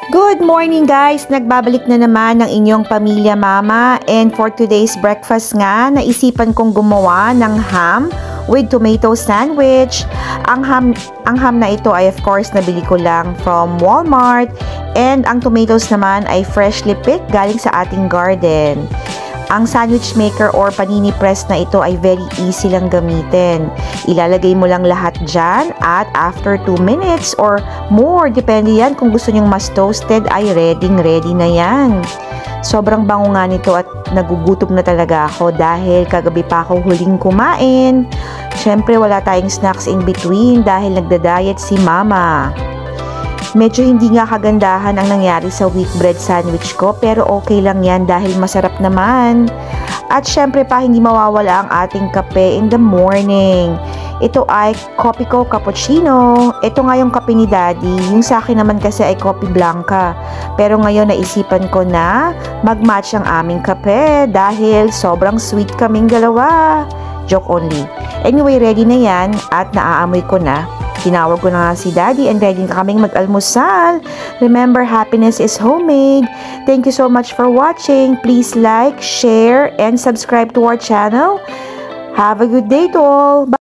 Good morning guys! Nagbabalik na naman ng inyong pamilya mama, and for today's breakfast nga, naisipan kong gumawa ng ham with tomato sandwich. Ang ham na ito ay of course nabili ko lang from Walmart, and ang tomatoes naman ay freshly picked galing sa ating garden. Ang sandwich maker or panini press na ito ay very easy lang gamitin. Ilalagay mo lang lahat dyan at after 2 minutes or more, depende yan kung gusto nyong mas toasted, ay ready na yan. Sobrang bango nga nito at nagugutom na talaga ako dahil kagabi pa ako huling kumain. Syempre wala tayong snacks in between dahil nagda-diet si mama. Medyo hindi nga kagandahan ang nangyari sa wheat bread sandwich ko, pero okay lang yan dahil masarap naman. At syempre pa hindi mawawala ang ating kape in the morning. Ito ay Coffee Co Cappuccino. Ito nga yung kape ni Daddy. Yung sa akin naman kasi ay Coffee Blanca. Pero ngayon naisipan ko na mag-match ang aming kape dahil sobrang sweet kaming dalawa. Joke only. Anyway, ready na yan at naaamoy ko na. Tinawag ko na nga si Daddy and ready na kaming mag-almusal. Remember, happiness is homemade. Thank you so much for watching. Please like, share, and subscribe to our channel. Have a good day to all. Bye.